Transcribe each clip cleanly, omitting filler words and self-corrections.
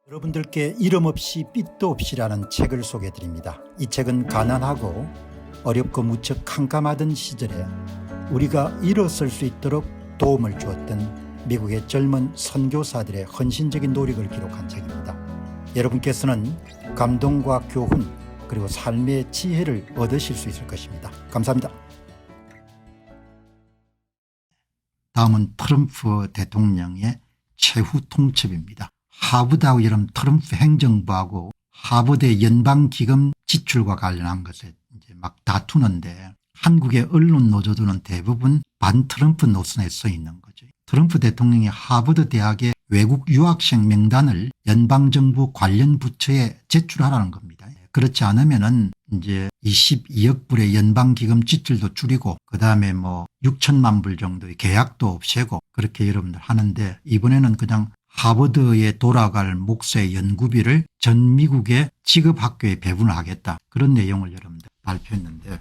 여러분들께 이름 없이 빛도 없이라는 책을 소개해드립니다. 이 책은 가난하고 어렵고 무척 캄캄하던 시절에 우리가 일어설 수 있도록 도움을 주었던 미국의 젊은 선교사들의 헌신적인 노력을 기록한 책입니다. 여러분께서는 감동과 교훈 그리고 삶의 지혜를 얻으실 수 있을 것입니다. 감사합니다. 다음은 트럼프 대통령의 최후 통첩입니다. 하버드하고 여러분 트럼프 행정부하고 하버드의 연방기금 지출과 관련한 것에 이제 막 다투는데 한국의 언론 노조들은 대부분 반 트럼프 노선에 서 있는 거죠. 트럼프 대통령이 하버드 대학의 외국 유학생 명단을 연방정부 관련 부처에 제출하라는 겁니다. 그렇지 않으면은 이제 22억 불의 연방기금 지출도 줄이고 그다음에 뭐 6천만 불 정도의 계약도 없애고 그렇게 여러분들 하는데 이번에는 그냥 하버드에 돌아갈 목수의 연구비를 전 미국의 직업학교에 배분을 하겠다. 그런 내용을 여러분들 발표했는데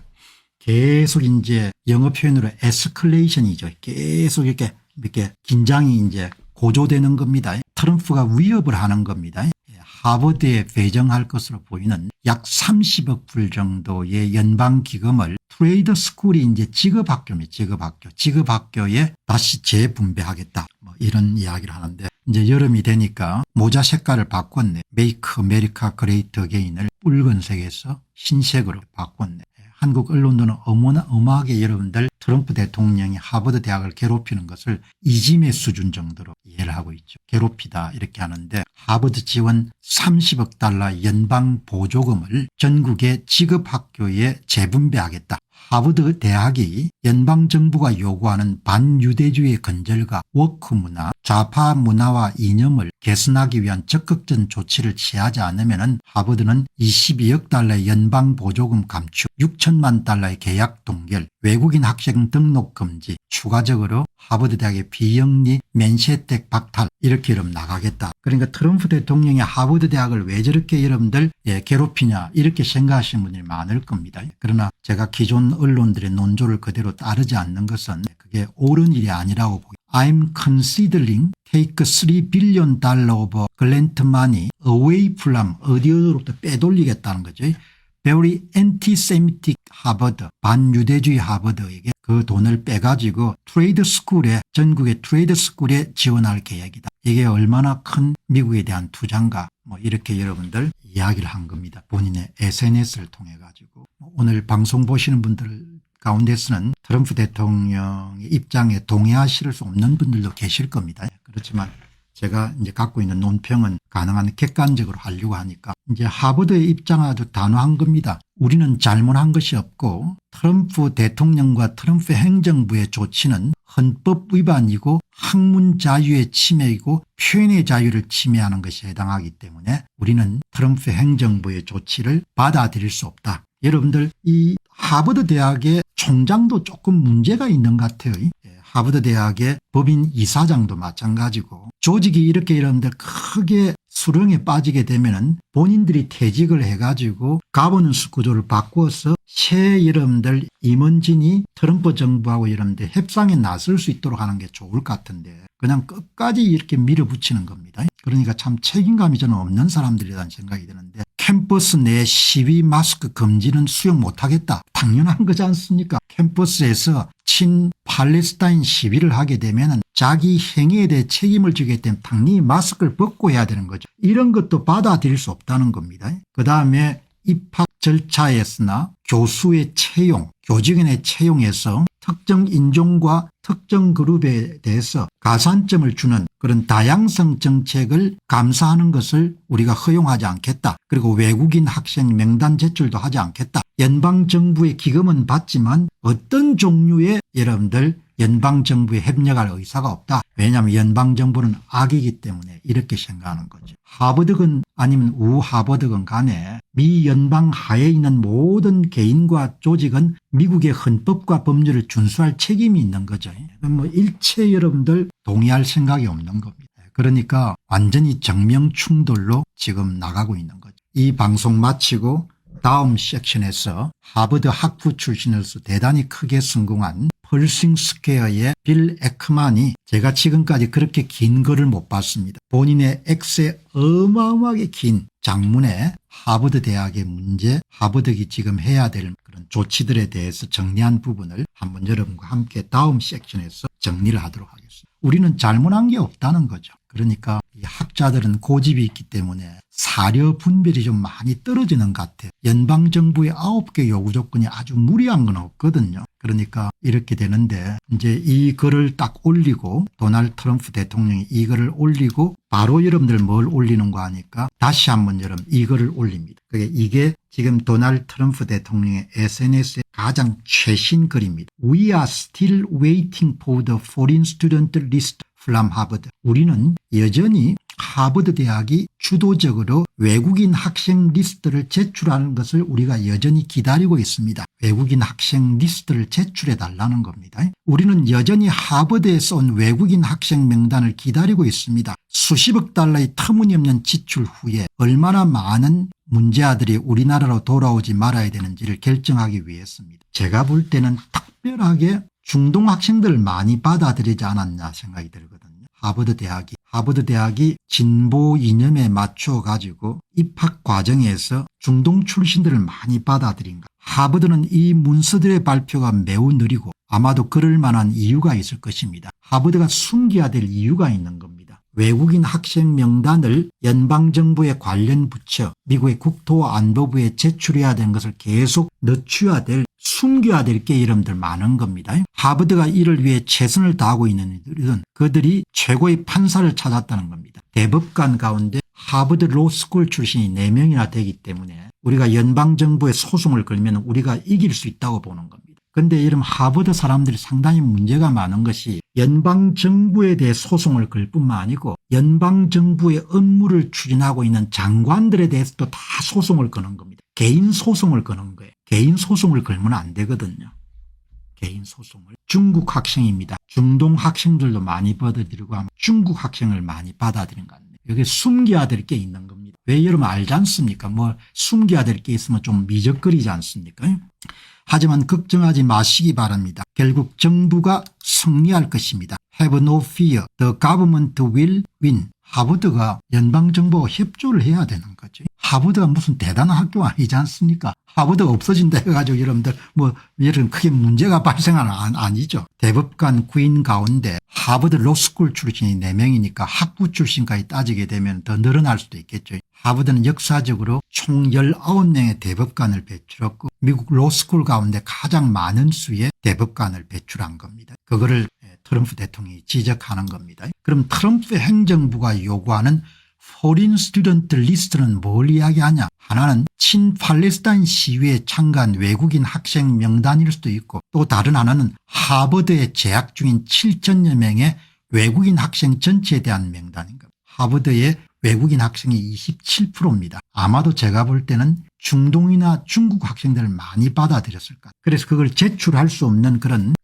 계속 이제 영어 표현으로 에스컬레이션이죠. 계속 이렇게 긴장이 이제 고조되는 겁니다. 트럼프가 위협을 하는 겁니다. 하버드에 배정할 것으로 보이는 약 30억 불 정도의 연방기금을 트레이드 스쿨이 이제 직업학교입니다. 직업학교에 다시 재분배하겠다. 뭐 이런 이야기를 하는데 이제 여름이 되니까 모자 색깔을 바꿨네. Make America Great Again을 붉은색에서 흰색으로 바꿨네. 한국 언론들은 어마어마하게 여러분들 트럼프 대통령이 하버드 대학을 괴롭히는 것을 이짐의 수준 정도로 이해를 하고 있죠. 괴롭히다 이렇게 하는데 하버드 지원 30억 달러 연방 보조금을 전국의 직업학교에 재분배하겠다. 하버드 대학이 연방정부가 요구하는 반유대주의 건절과 워크문화, 좌파 문화와 이념을 개선하기 위한 적극적 조치를 취하지 않으면 하버드는 22억 달러의 연방 보조금 감축, 6천만 달러의 계약 동결, 외국인 학생 등록 금지, 추가적으로 하버드 대학의 비영리 면세택 박탈 이렇게 여러분 나가겠다. 그러니까 트럼프 대통령이 하버드 대학을 왜 저렇게 여러분들 괴롭히냐 이렇게 생각하시는 분들이 많을 겁니다. 그러나 제가 기존 언론들의 논조를 그대로 따르지 않는 것은 그게 옳은 일이 아니라고 보기. I'm considering take $3 billion of grant money away from 어디로부터 빼돌리겠다는 거죠. Very anti-Semitic 하버드, 반유대주의 하버드에게 그 돈을 빼가지고 트레이드 스쿨에 전국의 트레이드 스쿨에 지원할 계획이다. 이게 얼마나 큰 미국에 대한 투자인가 뭐 이렇게 여러분들 이야기를 한 겁니다. 본인의 SNS를 통해 가지고 오늘 방송 보시는 분들 가운데서는 트럼프 대통령의 입장에 동의하실 수 없는 분들도 계실 겁니다. 그렇지만 제가 이제 갖고 있는 논평은 가능한 객관적으로 하려고 하니까 이제 하버드의 입장은 아주 단호한 겁니다. 우리는 잘못한 것이 없고 트럼프 대통령과 트럼프 행정부의 조치는 헌법 위반이고 학문 자유의 침해이고 표현의 자유를 침해하는 것에 해당하기 때문에 우리는 트럼프 행정부의 조치를 받아들일 수 없다. 여러분들 이 하버드 대학의 총장도 조금 문제가 있는 것 같아요. 하버드 대학의 법인 이사장도 마찬가지고 조직이 이렇게 여러분들 크게 수렁에 빠지게 되면은 본인들이 퇴직을 해가지고 가버넌스 구조를 바꾸어서 새 여러분들 임원진이 트럼프 정부하고 여러분들 협상에 나설 수 있도록 하는 게 좋을 것 같은데 그냥 끝까지 이렇게 밀어붙이는 겁니다. 그러니까 참 책임감이 저는 없는 사람들이라는 생각이 드는데 캠퍼스 내 시위 마스크 금지는 수용 못하겠다. 당연한 거지 않습니까? 캠퍼스에서 친 팔레스타인 시위를 하게 되면 자기 행위에 대해 책임을 지게 되면 당연히 마스크를 벗고 해야 되는 거죠. 이런 것도 받아들일 수 없다는 겁니다. 그다음에 입학 절차에서나 교수의 채용, 교직원의 채용에서 특정 인종과 특정 그룹에 대해서 가산점을 주는 그런 다양성 정책을 감사하는 것을 우리가 허용하지 않겠다. 그리고 외국인 학생 명단 제출도 하지 않겠다. 연방정부의 기금은 받지만 어떤 종류의 여러분들 연방정부에 협력할 의사가 없다. 왜냐하면 연방정부는 악이기 때문에 이렇게 생각하는 거죠. 하버드건 아니면 우하버드건 간에 미 연방 하에 있는 모든 개인과 조직은 미국의 헌법과 법률을 준수할 책임이 있는 거죠. 뭐 일체 여러분들 동의할 생각이 없는 겁니다. 그러니까 완전히 정면 충돌로 지금 나가고 있는 거죠. 이 방송 마치고 다음 섹션에서 하버드 학부 출신으로서 대단히 크게 성공한 펄싱 스퀘어의 빌 에크만이 제가 지금까지 그렇게 긴 글을 못 봤습니다. 본인의 엑세 어마어마하게 긴 장문에 하버드 대학의 문제, 하버드가 지금 해야 될 그런 조치들에 대해서 정리한 부분을 한번 여러분과 함께 다음 섹션에서 정리를 하도록 하겠습니다. 우리는 잘못한 게 없다는 거죠. 그러니까 이 학자들은 고집이 있기 때문에 사려 분별이 좀 많이 떨어지는 것 같아요. 연방정부의 9개 요구 조건이 아주 무리한 건 없거든요. 그러니까 이렇게 되는데 이제 이 글을 딱 올리고 도널드 트럼프 대통령이 이 글을 올리고 바로 여러분들 뭘 올리는가 하니까 다시 한번 여러분 이 글을 올립니다. 이게 지금 도널드 트럼프 대통령의 SNS의 가장 최신 글입니다. We are still waiting for the foreign student list from Harvard. 우리는 여전히 하버드 대학이 주도적으로 외국인 학생 리스트를 제출하는 것을 우리가 여전히 기다리고 있습니다. 외국인 학생 리스트를 제출해 달라는 겁니다. 우리는 여전히 하버드에서 온 외국인 학생 명단을 기다리고 있습니다. 수십억 달러의 터무니없는 지출 후에 얼마나 많은 문제아들이 우리나라로 돌아오지 말아야 되는지를 결정하기 위해서입니다. 제가 볼 때는 특별하게 중동 학생들을 많이 받아들이지 않았냐 생각이 들거든요. 하버드 대학이 진보 이념에 맞춰 가지고 입학 과정에서 중동 출신들을 많이 받아들인 것. 하버드는 이 문서들의 발표가 매우 느리고 아마도 그럴 만한 이유가 있을 것입니다. 하버드가 숨겨야 될 이유가 있는 겁니다. 외국인 학생 명단을 연방정부의 관련 부처 미국의 국토안보부에 제출해야 되는 것을 계속 늦춰야 될 숨겨야 될 게 여러분들 많은 겁니다. 하버드가 이를 위해 최선을 다하고 있는 이들은 그들이 최고의 판사를 찾았다는 겁니다. 대법관 가운데 하버드 로스쿨 출신이 4명이나 되기 때문에 우리가 연방정부에 소송을 걸면 우리가 이길 수 있다고 보는 겁니다. 그런데 이런 하버드 사람들이 상당히 문제가 많은 것이 연방정부에 대해 소송을 걸 뿐만 아니고 연방정부의 업무를 추진하고 있는 장관들에 대해서도 다 소송을 거는 겁니다. 개인 소송을 거는 거예요. 개인 소송을 걸면 안 되거든요. 개인 소송을. 중국 학생입니다. 중동 학생들도 많이 받아들이고 하면 중국 학생을 많이 받아들인 것 같네요. 여기 숨겨야 될 게 있는 겁니다. 왜 여러분 알지 않습니까? 뭐 숨겨야 될 게 있으면 좀 미적거리지 않습니까? 하지만 걱정하지 마시기 바랍니다. 결국 정부가 승리할 것입니다. Have no fear. The government will win. 하버드가 연방정부와 협조를 해야 되는 거죠. 하버드가 무슨 대단한 학교가 아니지 않습니까? 하버드가 없어진다 해가지고 여러분들 이런 크게 문제가 발생하는 아니죠. 대법관 9인 가운데 하버드 로스쿨 출신이 4명이니까 학부 출신까지 따지게 되면 더 늘어날 수도 있겠죠. 하버드는 역사적으로 총 19명의 대법관을 배출했고 미국 로스쿨 가운데 가장 많은 수의 대법관을 배출한 겁니다. 그거를 트럼프 대통령이 지적하는 겁니다. 그럼 트럼프 행정부가 요구하는 포린 스튜던트 리스트는 뭘 이야기하냐? 하나는 친팔레스타인 시위에 참가한 외국인 학생 명단일 수도 있고 또 다른 하나는 하버드에 재학 중인 7천여 명의 외국인 학생 전체에 대한 명단인 겁니다. 하버드의 외국인 학생이 27%입니다. 아마도 제가 볼 때는 중동이나 중국 학생들을 많이 받아들였을 것 같아요. 그래서 그걸 제출할 수 없는 그런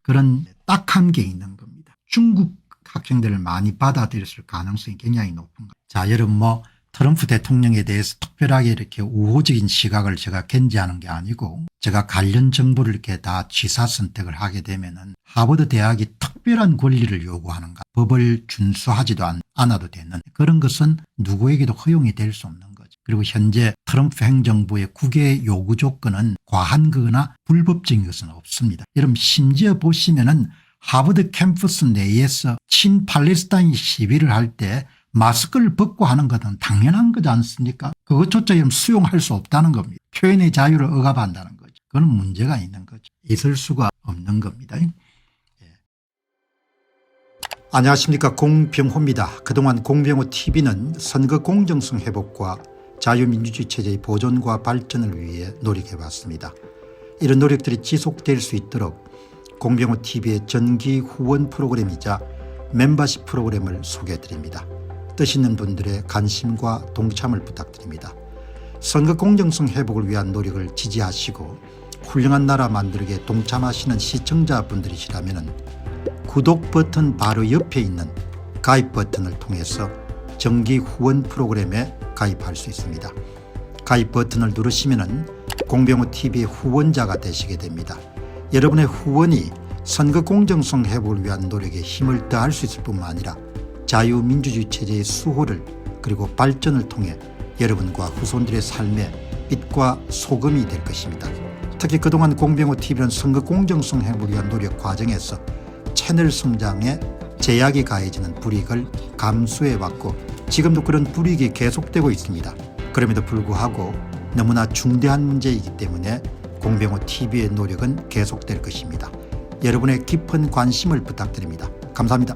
딱한 게 있는 겁니다. 중국 학생들을 많이 받아들였을 가능성이 굉장히 높은 겁니다. 자, 여러분 트럼프 대통령에 대해서 특별하게 이렇게 우호적인 시각을 제가 견지하는 게 아니고 제가 관련 정보를 이렇게 다 취사 선택을 하게 되면은 하버드 대학이 특별한 권리를 요구하는가 법을 준수하지도 않아도 되는 그런 것은 누구에게도 허용이 될 수 없는 거죠. 그리고 현재 트럼프 행정부의 9개 요구 조건은 과한 거나 불법적인 것은 없습니다. 여러분 심지어 보시면은 하버드 캠퍼스 내에서 친팔레스타인 시위를 할 때 마스크를 벗고 하는 것은 당연한 거지 않습니까? 그것조차 수용할 수 없다는 겁니다. 표현의 자유를 억압한다는 거죠. 그건 문제가 있는 거죠. 있을 수가 없는 겁니다. 안녕하십니까, 공병호입니다. 그동안 공병호TV는 선거 공정성 회복과 자유민주주의 체제의 보존과 발전을 위해 노력해왔습니다. 이런 노력들이 지속될 수 있도록 공병호TV의 정기 후원 프로그램이자 멤버십 프로그램을 소개해드립니다. 뜻 있는 분들의 관심과 동참을 부탁드립니다. 선거 공정성 회복을 위한 노력을 지지하시고 훌륭한 나라 만들기에 동참하시는 시청자분들이시라면 구독 버튼 바로 옆에 있는 가입 버튼을 통해서 정기 후원 프로그램에 가입할 수 있습니다. 가입 버튼을 누르시면 공병호TV의 후원자가 되시게 됩니다. 여러분의 후원이 선거 공정성 회복을 위한 노력에 힘을 더할 수 있을 뿐만 아니라 자유민주주의 체제의 수호를 그리고 발전을 통해 여러분과 후손들의 삶에 빛과 소금이 될 것입니다. 특히 그동안 공병호TV는 선거 공정성 회복을 위한 노력 과정에서 채널 성장에 제약이 가해지는 불이익을 감수해왔고 지금도 그런 불이익이 계속되고 있습니다. 그럼에도 불구하고 너무나 중대한 문제이기 때문에 공병호TV의 노력은 계속될 것입니다. 여러분의 깊은 관심을 부탁드립니다. 감사합니다.